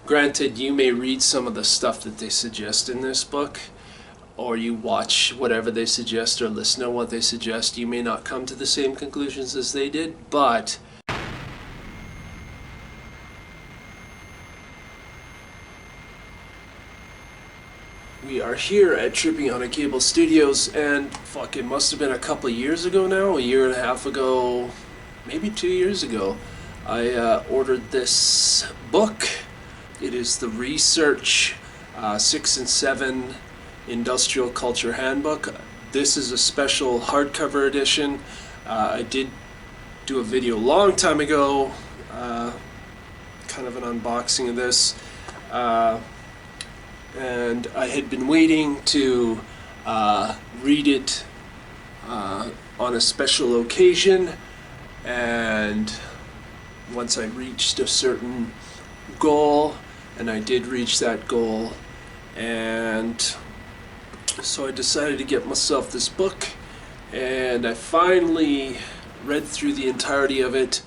Granted, you may read some of the stuff that they suggest in this book, or you watch whatever they suggest or listen to what they suggest. You may not come to the same conclusions as they did, but we are here at Tripping on a Cable Studios, and fuck, it must have been a couple of years ago now, a year and a half ago, maybe 2 years ago, I ordered this book. It is the Research 6 and 7 Industrial Culture Handbook. This is a special hardcover edition. I did do a video a long time ago, kind of an unboxing of this, and I had been waiting to read it on a special occasion, and once I reached a certain goal, and I did reach that goal, and so I decided to get myself this book, and I finally read through the entirety of it.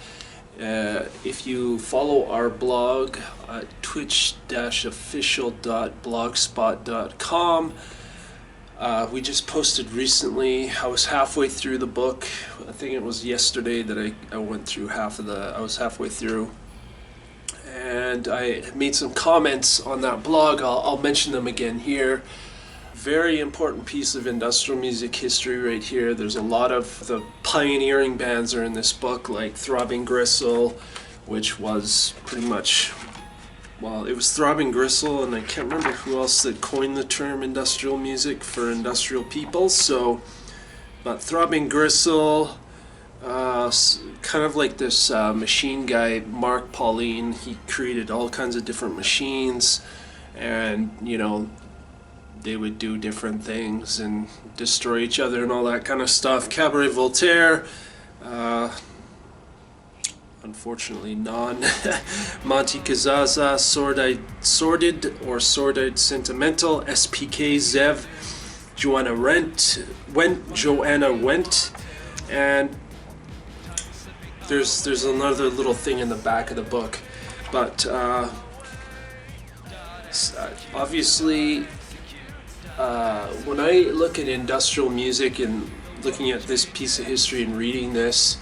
If you follow our blog at twitch-official.blogspot.com, we just posted recently. I was halfway through the book. I think it was yesterday that I went through I was halfway through. And I made some comments on that blog. I'll mention them again here. Very important piece of industrial music history right here. There's a lot of the pioneering bands are in this book, like Throbbing Gristle, which was pretty much, well, it was Throbbing Gristle, and I can't remember who else that coined the term industrial music for industrial people. So, but Throbbing Gristle, kind of like this machine guy, Mark Pauline. He created all kinds of different machines, and you know, they would do different things and destroy each other and all that kind of stuff. Cabaret Voltaire, unfortunately Monty Kazaza, Sordid or Sordid Sentimental, SPK, Zev, Joanna Wendt, and there's another little thing in the back of the book, but obviously when I look at industrial music and looking at this piece of history and reading this,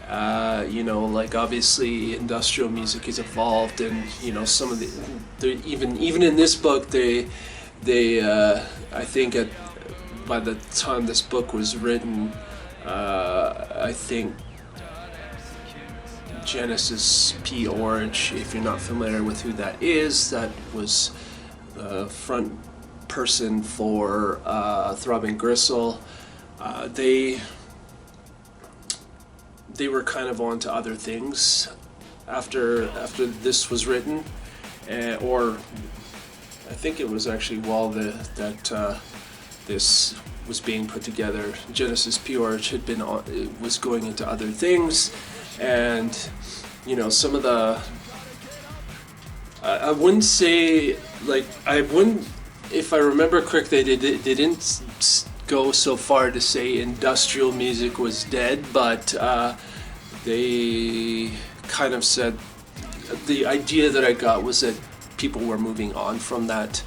you know, like obviously industrial music has evolved, and you know, some of the even in this book they I think by the time this book was written, I think Genesis P. Orange, if you're not familiar with who that is, that was the front person for Throbbing Gristle. They were kind of on to other things after this was written, or I think it was actually while this was being put together. Genesis P. Orange was going into other things, and you know, some of the I wouldn't say, like, I wouldn't, if I remember correctly, they didn't go so far to say industrial music was dead, but they kind of said, the idea that I got was that people were moving on from that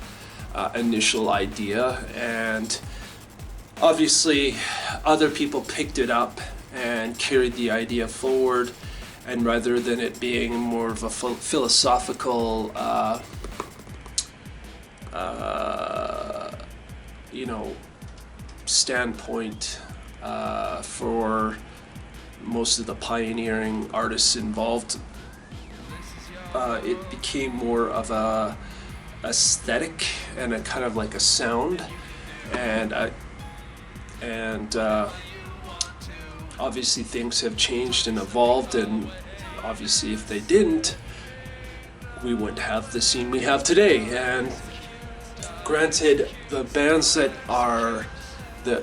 initial idea, and obviously other people picked it up and carried the idea forward, and rather than it being more of a philosophical you know, standpoint for most of the pioneering artists involved, it became more of a aesthetic and a kind of like a sound, and obviously things have changed and evolved, and obviously if they didn't, we wouldn't have the scene we have today. And granted, the bands that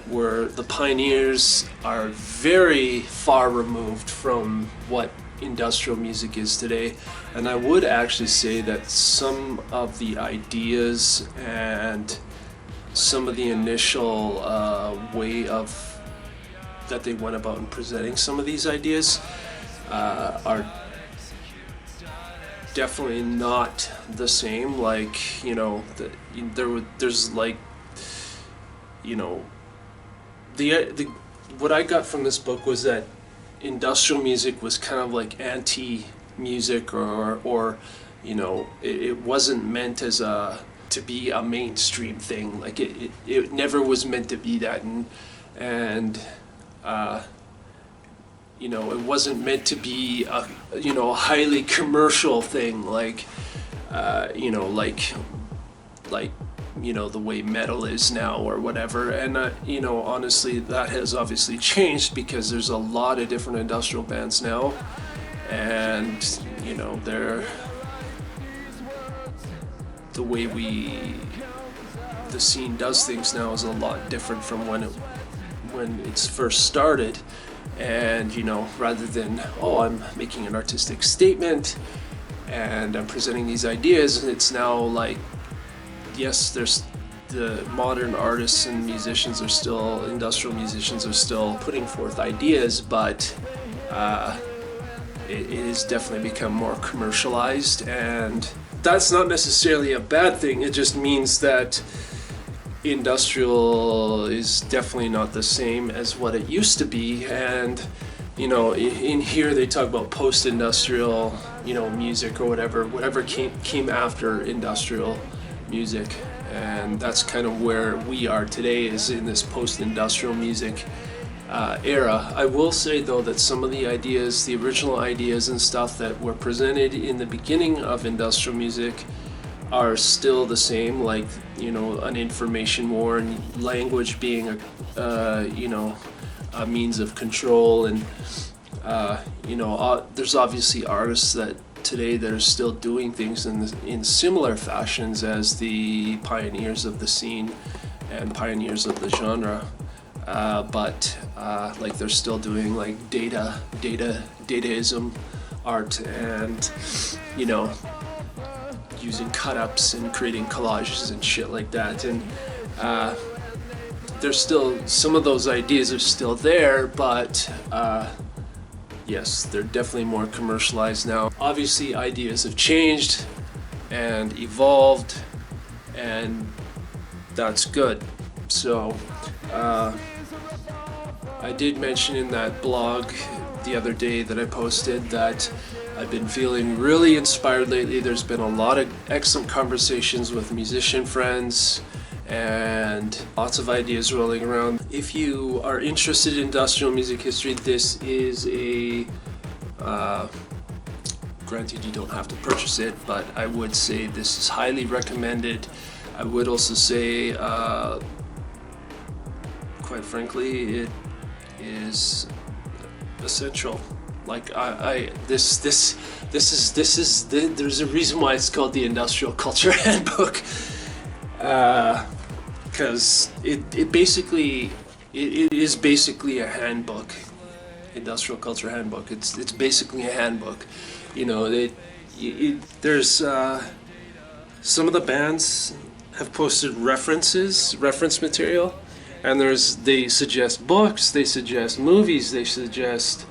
were the pioneers are very far removed from what industrial music is today, and I would actually say that some of the ideas and some of the initial way of that they went about in presenting some of these ideas are definitely not the same. Like, you know, there's like, you know, the what I got from this book was that industrial music was kind of like anti-music, or you know, it wasn't meant as to be a mainstream thing. Like it never was meant to be that, and you know, it wasn't meant to be a, you know, a highly commercial thing, like you know, like you know, the way metal is now or whatever. And you know, honestly, that has obviously changed because there's a lot of different industrial bands now, and you know, they're the way the scene does things now is a lot different from when it's first started. And you know, rather than, oh, I'm making an artistic statement and I'm presenting these ideas, it's now like, yes, there's the modern artists and musicians are still, industrial musicians are still putting forth ideas, but it has definitely become more commercialized, and that's not necessarily a bad thing. It just means that industrial is definitely not the same as what it used to be. And you know, in here they talk about post-industrial, you know, music or whatever came after industrial music, and that's kind of where we are today, is in this post-industrial music era. I will say though that some of the ideas, the original ideas and stuff that were presented in the beginning of industrial music are still the same, like, you know, an information war and language being a you know, a means of control. And you know, there's obviously artists that today that are still doing things in similar fashions as the pioneers of the scene and pioneers of the genre, but like they're still doing like dataism art, and you know, using cut-ups and creating collages and shit like that. And there's still, some of those ideas are still there, but yes, they're definitely more commercialized now. Obviously, ideas have changed and evolved, and that's good. So I did mention in that blog the other day that I posted that I've been feeling really inspired lately. There's been a lot of excellent conversations with musician friends and lots of ideas rolling around. If you are interested in industrial music history, this is a granted, you don't have to purchase it, but I would say this is highly recommended. I would also say, quite frankly, it is essential. Like there's a reason why it's called the Industrial Culture Handbook, because it is basically a handbook. Industrial Culture Handbook. It's basically a handbook. You know, there's some of the bands have posted reference material, and they suggest books, they suggest movies, they suggest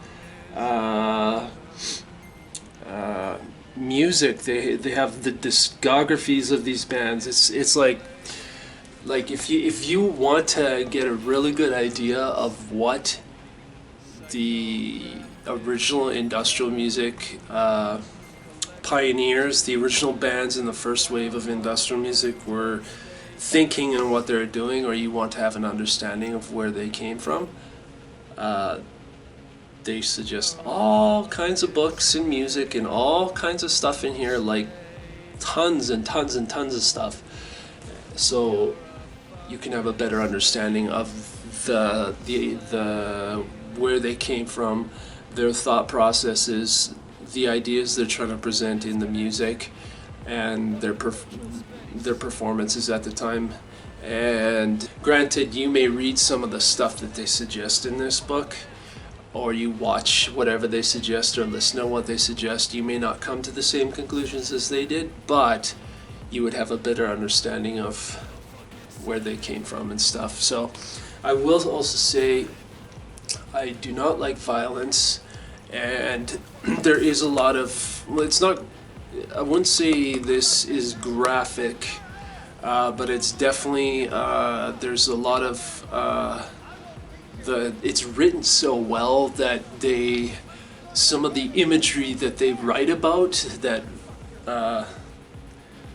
music. They have the discographies of these bands. It's like if you want to get a really good idea of what the original industrial music pioneers, the original bands in the first wave of industrial music were thinking and what they're doing, or you want to have an understanding of where they came from, they suggest all kinds of books and music and all kinds of stuff in here, like tons and tons and tons of stuff, so you can have a better understanding of the where they came from, their thought processes, the ideas they're trying to present in the music, and their performances at the time. And granted, you may read some of the stuff that they suggest in this book, or you watch whatever they suggest or listen to what they suggest. You may not come to the same conclusions as they did, but you would have a better understanding of where they came from and stuff. So I will also say I do not like violence, and there is a lot of, well, it's not I wouldn't say this is graphic, but it's definitely there's a lot of it's written so well that some of the imagery that they write about, that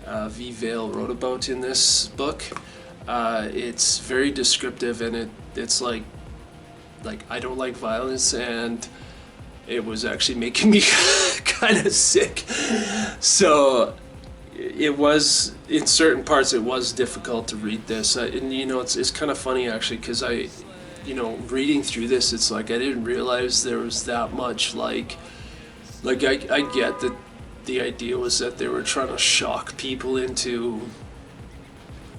Vale wrote about in this book, it's very descriptive, and it's like I don't like violence, and it was actually making me kind of sick. So it was, in certain parts, it was difficult to read this, and it's kind of funny actually, because reading through this, it's like I didn't realize there was that much I get that the idea was that they were trying to shock people into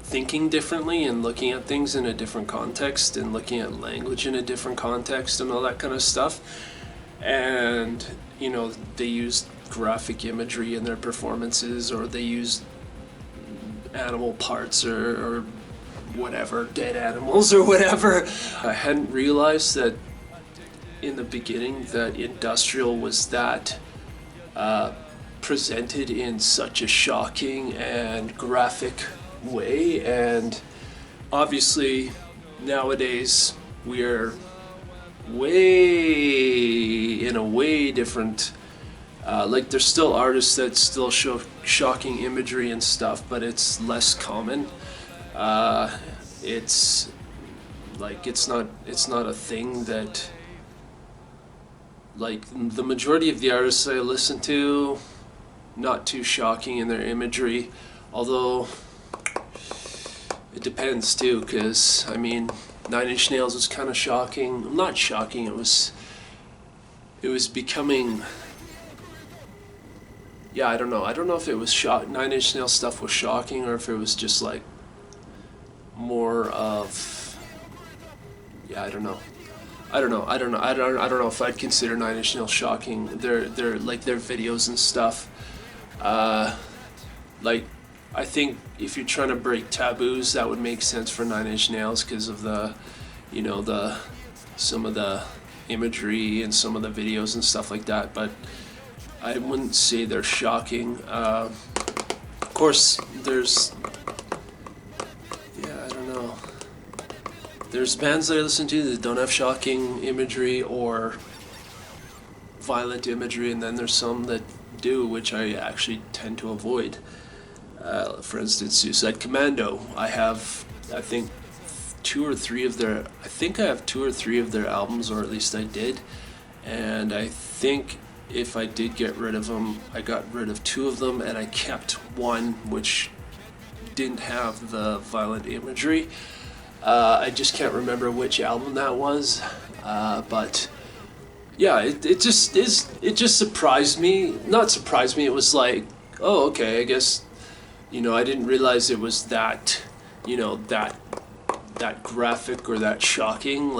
thinking differently and looking at things in a different context and looking at language in a different context and all that kind of stuff. And they used graphic imagery in their performances, or they used animal parts or whatever, dead animals or whatever. I hadn't realized that in the beginning that industrial was that presented in such a shocking and graphic way. And obviously nowadays we're in a way different, there's still artists that still show shocking imagery and stuff, but it's less common. It's not a thing that, the majority of the artists I listen to, not too shocking in their imagery, although it depends too, because Nine Inch Nails was kind of shocking. Not shocking, it was becoming, I don't know if it was Nine Inch Nails stuff was shocking, or if it was just more of, I don't know if I'd consider Nine Inch Nails shocking. Their videos and stuff, I think if you're trying to break taboos, that would make sense for Nine Inch Nails, because of some of the imagery and some of the videos and stuff like that. But I wouldn't say they're shocking. Of course, there's bands that I listen to that don't have shocking imagery or violent imagery, and then there's some that do, which I actually tend to avoid. For instance, Suicide Commando. I have two or three of their albums, or at least I did, and I think if I did get rid of them, I got rid of two of them, and I kept one which didn't have the violent imagery. I just can't remember which album that was, but yeah, it just surprised me. Not surprised me. It was like, oh, okay, I guess, I didn't realize it was that, that graphic or that shocking.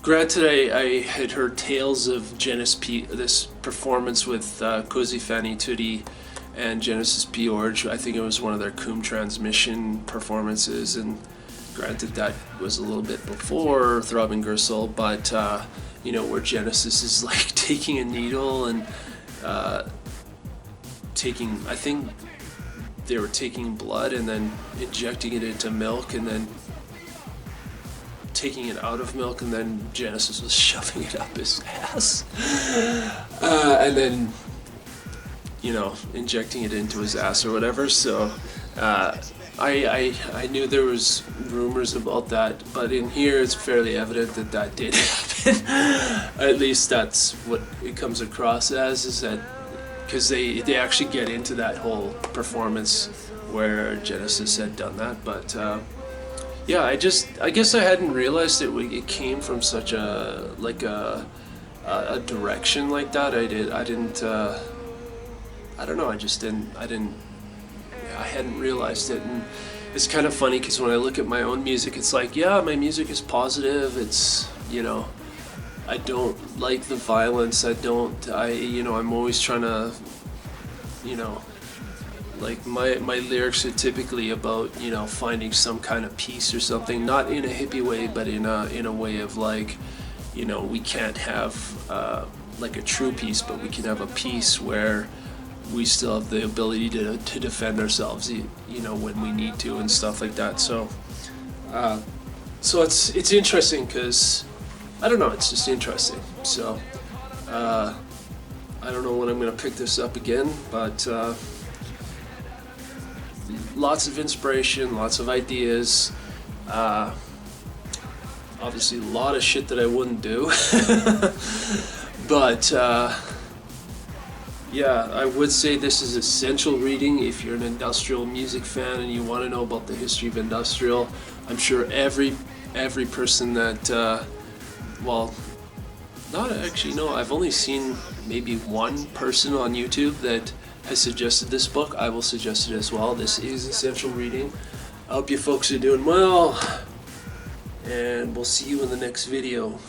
Granted, I had heard tales of this performance with Cozy Fanny Tutti and Genesis P. Orge. I think it was one of their Coom Transmission performances, and granted that was a little bit before Throbbing Gristle, but where Genesis is taking a needle and I think they were taking blood and then injecting it into milk, and then taking it out of milk, and then Genesis was shoving it up his ass, and then injecting it into his ass or whatever. So I knew there was rumors about that, but in here it's fairly evident that did happen. At least that's what it comes across as, is that because they actually get into that whole performance where Genesis had done that. But I guess I hadn't realized it came from such a direction like that. I hadn't realized it. And it's kind of funny because when I look at my own music, it's my music is positive. It's, I don't like the violence. I'm always trying to, my lyrics are typically about, finding some kind of peace or something, not in a hippie way, but in a way of we can't have a true peace, but we can have a peace where we still have the ability to defend ourselves, you know, when we need to and stuff like that. So it's interesting because I don't know, it's just interesting. So I don't know when I'm going to pick this up again, but lots of inspiration, lots of ideas. Obviously, a lot of shit that I wouldn't do. But yeah, I would say this is essential reading if you're an industrial music fan and you want to know about the history of industrial. I'm sure every person that, well, not actually, no, I've only seen maybe one person on YouTube that has suggested this book. I will suggest it as well. This is essential reading. I hope you folks are doing well, and we'll see you in the next video.